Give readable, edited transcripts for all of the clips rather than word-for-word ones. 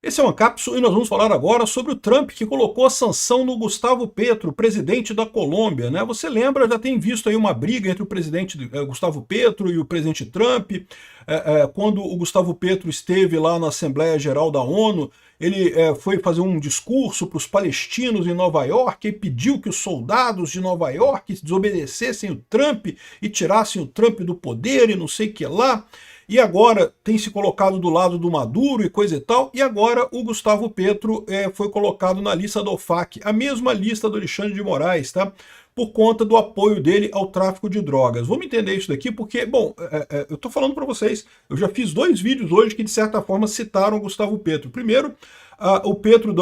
Esse é uma cápsula e nós vamos falar agora sobre o Trump que colocou a sanção no Gustavo Petro, presidente da Colômbia, né? Você lembra, já tem visto aí uma briga entre o presidente Gustavo Petro e o presidente Trump, quando o Gustavo Petro esteve lá na Assembleia Geral da ONU, ele foi fazer um discurso para os palestinos em Nova York e pediu que os soldados de Nova York desobedecessem o Trump e tirassem o Trump do poder e não sei o que lá. E agora tem se colocado do lado do Maduro e coisa e tal, e agora o Gustavo Petro foi colocado na lista da OFAC, a mesma lista do Alexandre de Moraes, tá? Por conta do apoio dele ao tráfico de drogas. Vamos entender isso daqui porque, bom, eu estou falando para vocês, eu já fiz 2 vídeos hoje que de certa forma citaram o Gustavo Petro. Primeiro, o Petro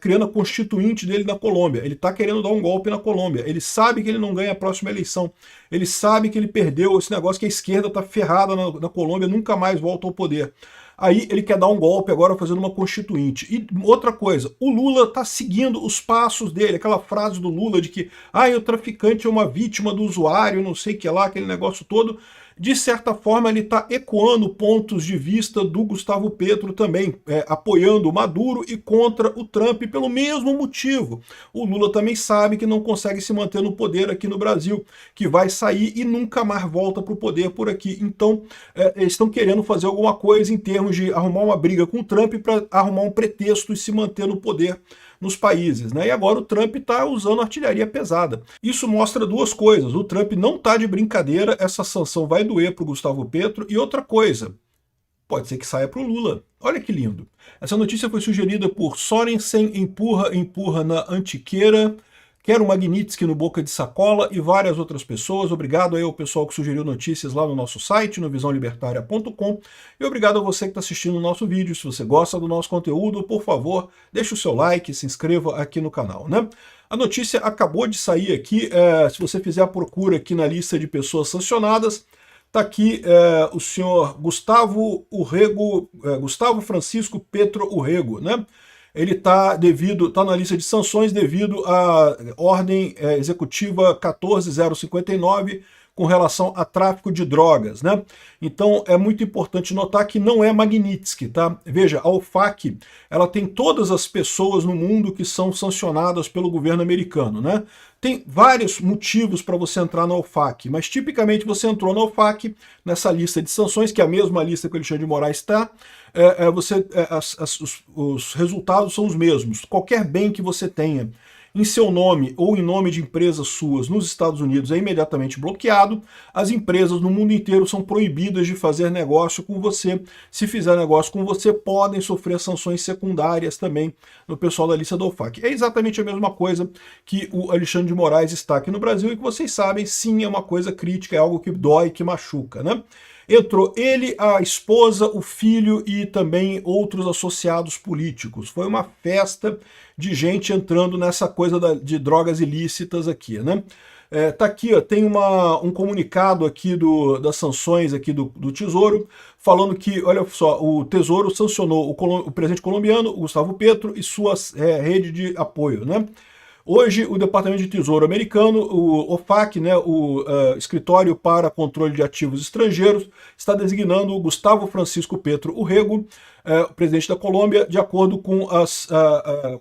criando a constituinte dele na Colômbia. Ele está querendo dar um golpe na Colômbia. Ele sabe que ele não ganha a próxima eleição. Ele sabe que ele perdeu esse negócio que a esquerda está ferrada na Colômbia, nunca mais volta ao poder. Aí ele quer dar um golpe agora fazendo uma constituinte. E outra coisa, o Lula está seguindo os passos dele, aquela frase do Lula de que o traficante é uma vítima do usuário, não sei o que lá, aquele negócio todo. De certa forma, ele está ecoando pontos de vista do Gustavo Petro também, apoiando o Maduro e contra o Trump pelo mesmo motivo. O Lula também sabe que não consegue se manter no poder aqui no Brasil, que vai sair e nunca mais volta para o poder por aqui. Então, eles estão querendo fazer alguma coisa em termos de arrumar uma briga com o Trump para arrumar um pretexto e se manter no poder nos países, né? E agora o Trump está usando artilharia pesada. Isso mostra 2 coisas. O Trump não está de brincadeira, essa sanção vai doer para o Gustavo Petro. E outra coisa, pode ser que saia para o Lula. Olha que lindo. Essa notícia foi sugerida por Sorensen, empurra na Antiqueira, Quero Magnitsky no Boca de Sacola e várias outras pessoas. Obrigado aí ao pessoal que sugeriu notícias lá no nosso site, no visãolibertaria.com. E obrigado a você que está assistindo o nosso vídeo. Se você gosta do nosso conteúdo, por favor, deixe o seu like, se inscreva aqui no canal, né? A notícia acabou de sair aqui. Se você fizer a procura aqui na lista de pessoas sancionadas, está aqui o senhor Gustavo Urrego, Gustavo Francisco Petro Urrego, né? Ele está na lista de sanções devido à ordem executiva 14059 com relação a tráfico de drogas, né? Então é muito importante notar que não é Magnitsky, tá? Veja, a OFAC, ela tem todas as pessoas no mundo que são sancionadas pelo governo americano, né? Tem vários motivos para você entrar na OFAC, mas tipicamente você entrou na OFAC, nessa lista de sanções, que é a mesma lista que o Alexandre de Moraes está, os resultados são os mesmos. Qualquer bem que você tenha em seu nome ou em nome de empresas suas nos Estados Unidos é imediatamente bloqueado. As empresas no mundo inteiro são proibidas de fazer negócio com você. Se fizer negócio com você, podem sofrer sanções secundárias também no pessoal da lista da OFAC. É exatamente a mesma coisa que o Alexandre de Moraes está aqui no Brasil e que vocês sabem, sim, é uma coisa crítica, é algo que dói, que machuca, né? Entrou ele, a esposa, o filho e também outros associados políticos. Foi uma festa de gente entrando nessa coisa de drogas ilícitas aqui, né? Tá aqui, ó, tem um comunicado aqui das sanções aqui do Tesouro, falando que, olha só, o Tesouro sancionou o presidente colombiano, o Gustavo Petro, e sua rede de apoio, né? Hoje, o Departamento de Tesouro americano, o OFAC, né, o Escritório para Controle de Ativos Estrangeiros, está designando o Gustavo Francisco Petro Urrego, o presidente da Colômbia, de acordo com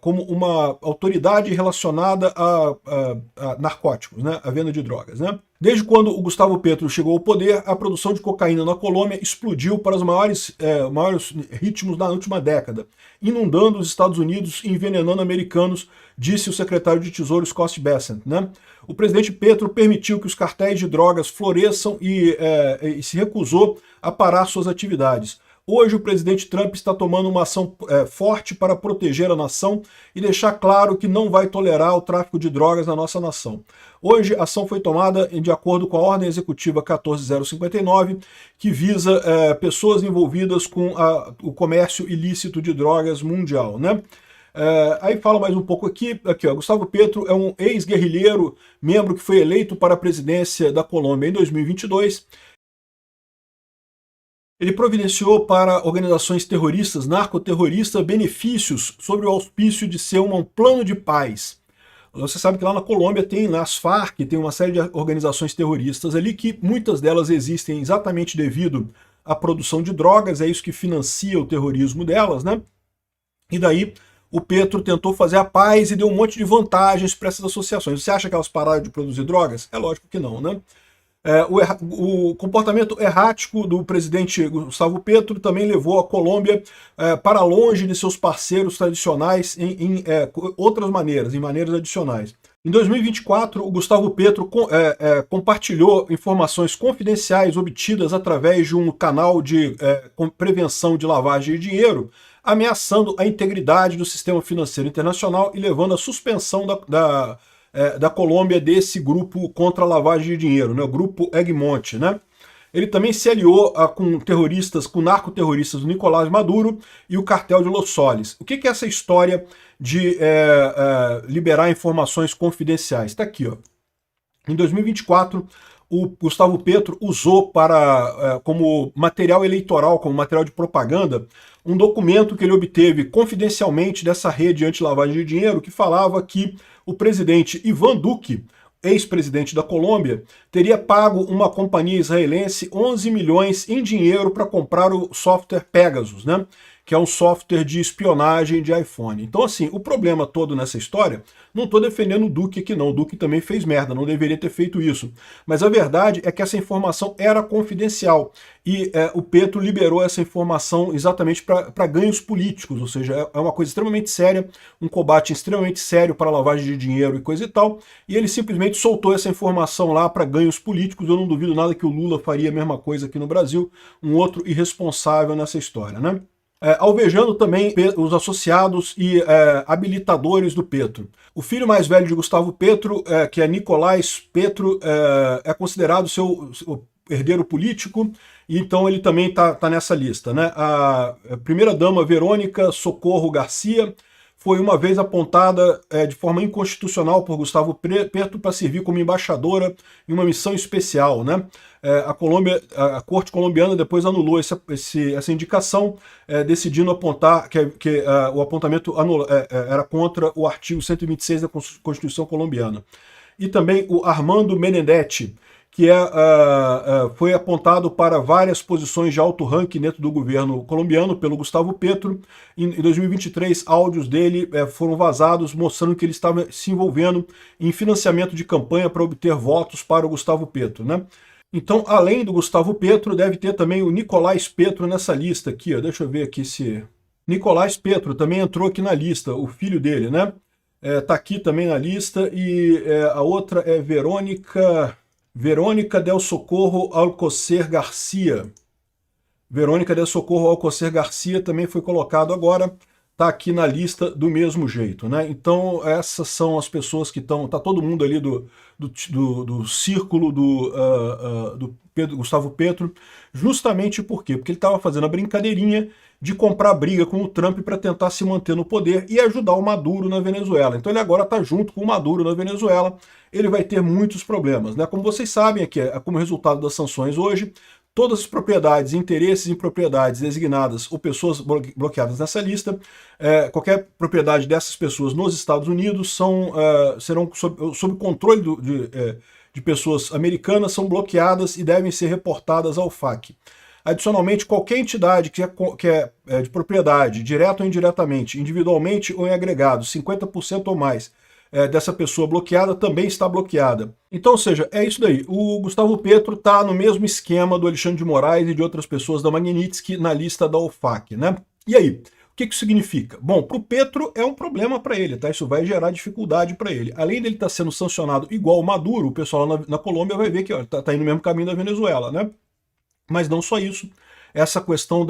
como uma autoridade relacionada a narcóticos, né, a venda de drogas, né? Desde quando o Gustavo Petro chegou ao poder, a produção de cocaína na Colômbia explodiu para os maiores ritmos da última década, inundando os Estados Unidos e envenenando americanos, disse o secretário de Tesouro Scott Bessent, né? O presidente Petro permitiu que os cartéis de drogas floresçam e se recusou a parar suas atividades. Hoje o presidente Trump está tomando uma ação forte para proteger a nação e deixar claro que não vai tolerar o tráfico de drogas na nossa nação. Hoje a ação foi tomada de acordo com a Ordem Executiva 14059, que visa pessoas envolvidas com o comércio ilícito de drogas mundial, né? Aí fala mais um pouco aqui, ó, Gustavo Petro é um ex-guerrilheiro, membro que foi eleito para a presidência da Colômbia em 2022. Ele providenciou para organizações terroristas, narcoterroristas, benefícios sobre o auspício de ser um plano de paz. Você sabe que lá na Colômbia tem, nas Farc, tem uma série de organizações terroristas ali que muitas delas existem exatamente devido à produção de drogas, é isso que financia o terrorismo delas, né? E daí o Petro tentou fazer a paz e deu um monte de vantagens para essas associações. Você acha que elas pararam de produzir drogas? É lógico que não, né? O comportamento errático do presidente Gustavo Petro também levou a Colômbia para longe de seus parceiros tradicionais em outras maneiras, em maneiras adicionais. Em 2024, o Gustavo Petro compartilhou informações confidenciais obtidas através de um canal de prevenção de lavagem de dinheiro, ameaçando a integridade do sistema financeiro internacional e levando à suspensão da Colômbia desse grupo contra a lavagem de dinheiro, né, o grupo Egmont, né? Ele também se aliou com terroristas, com narcoterroristas do Nicolás Maduro e o cartel de Los Soles. O que é essa história de liberar informações confidenciais? Está aqui, ó. Em 2024, o Gustavo Petro usou como material eleitoral, como material de propaganda, um documento que ele obteve confidencialmente dessa rede anti-lavagem de dinheiro que falava que o presidente Ivan Duque, ex-presidente da Colômbia, teria pago uma companhia israelense 11 milhões em dinheiro para comprar o software Pegasus, né? Que é um software de espionagem de iPhone. Então, assim, o problema todo nessa história, não estou defendendo o Duque aqui não, o Duque também fez merda, não deveria ter feito isso. Mas a verdade é que essa informação era confidencial e o Petro liberou essa informação exatamente para ganhos políticos, ou seja, é uma coisa extremamente séria, um combate extremamente sério para a lavagem de dinheiro e coisa e tal, e ele simplesmente soltou essa informação lá para ganhos políticos. Eu não duvido nada que o Lula faria a mesma coisa aqui no Brasil, um outro irresponsável nessa história, né? Alvejando também os associados e habilitadores do Petro. O filho mais velho de Gustavo Petro, que é Nicolás Petro, é considerado seu herdeiro político, e então ele também está nessa lista, né? A primeira-dama Verônica Socorro Garcia foi uma vez apontada de forma inconstitucional por Gustavo Petro para servir como embaixadora em uma missão especial, né? A corte colombiana depois anulou essa indicação, decidindo apontar que o apontamento era contra o artigo 126 da Constituição colombiana. E também o Armando Benedetti, que foi apontado para várias posições de alto ranking dentro do governo colombiano pelo Gustavo Petro. Em 2023, áudios dele foram vazados mostrando que ele estava se envolvendo em financiamento de campanha para obter votos para o Gustavo Petro, né? Então, além do Gustavo Petro, deve ter também o Nicolás Petro nessa lista aqui, ó. Deixa eu ver aqui se... Nicolás Petro também entrou aqui na lista, o filho dele, né? Tá aqui também na lista, e a outra é Verônica del Socorro Alcocer Garcia. Verônica del Socorro Alcocer Garcia também foi colocado agora, está aqui na lista do mesmo jeito, né? Então essas são as pessoas que estão, tá todo mundo ali do círculo do Gustavo Petro, justamente por quê? Porque ele estava fazendo a brincadeirinha de comprar briga com o Trump para tentar se manter no poder e ajudar o Maduro na Venezuela. Então ele agora está junto com o Maduro na Venezuela, ele vai ter muitos problemas, né? Como vocês sabem, aqui, como resultado das sanções hoje, todas as propriedades, interesses em propriedades designadas ou pessoas bloqueadas nessa lista, qualquer propriedade dessas pessoas nos Estados Unidos serão sob controle de pessoas americanas, são bloqueadas e devem ser reportadas ao FAC. Adicionalmente, qualquer entidade que é de propriedade, direto ou indiretamente, individualmente ou em agregado, 50% ou mais, dessa pessoa bloqueada também está bloqueada. Então, ou seja, é isso daí. O Gustavo Petro está no mesmo esquema do Alexandre de Moraes e de outras pessoas da Magnitsky na lista da OFAC, né? E aí, o que isso significa? Bom, para o Petro é um problema para ele, tá? Isso vai gerar dificuldade para ele. Além dele estar sendo sancionado igual o Maduro, o pessoal na Colômbia vai ver que está indo no mesmo caminho da Venezuela, né? Mas não só isso. Essa questão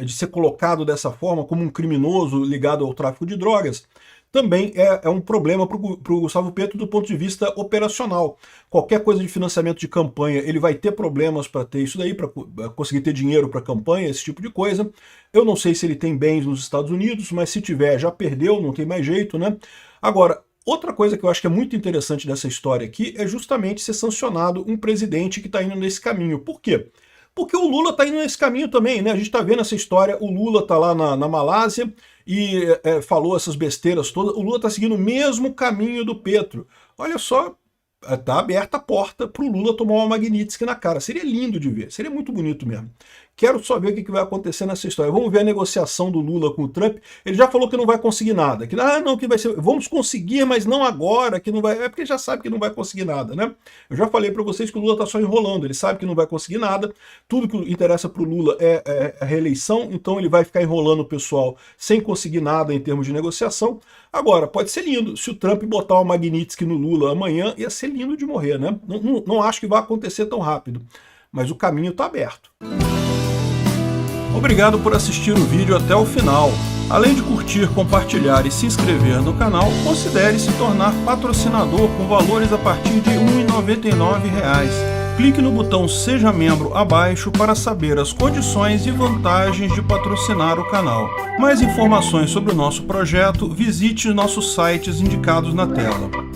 de ser colocado dessa forma como um criminoso ligado ao tráfico de drogas também é um problema para o Gustavo Petro do ponto de vista operacional. Qualquer coisa de financiamento de campanha, ele vai ter problemas para ter isso daí, para conseguir ter dinheiro para campanha, esse tipo de coisa. Eu não sei se ele tem bens nos Estados Unidos, mas se tiver, já perdeu, não tem mais jeito, né? Agora, outra coisa que eu acho que é muito interessante dessa história aqui é justamente ser sancionado um presidente que está indo nesse caminho. Por quê? Porque o Lula está indo nesse caminho também, né? A gente está vendo essa história, o Lula está lá na Malásia e falou essas besteiras todas. O Lula está seguindo o mesmo caminho do Petro. Olha só, está aberta a porta para o Lula tomar uma Magnitsky na cara. Seria lindo de ver, seria muito bonito mesmo. Quero só ver o que vai acontecer nessa história. Vamos ver a negociação do Lula com o Trump. Ele já falou que não vai conseguir nada. Que, não, que vai ser. Vamos conseguir, mas não agora, que não vai. É porque já sabe que não vai conseguir nada, né? Eu já falei para vocês que o Lula está só enrolando. Ele sabe que não vai conseguir nada. Tudo que interessa para o Lula é a reeleição, então ele vai ficar enrolando o pessoal sem conseguir nada em termos de negociação. Agora, pode ser lindo. Se o Trump botar uma Magnitsky no Lula amanhã, ia ser lindo de morrer, né? Não acho que vai acontecer tão rápido. Mas o caminho está aberto. Obrigado por assistir o vídeo até o final. Além de curtir, compartilhar e se inscrever no canal, considere se tornar patrocinador com valores a partir de R$ 1,99. Clique no botão Seja Membro abaixo para saber as condições e vantagens de patrocinar o canal. Mais informações sobre o nosso projeto, visite nossos sites indicados na tela.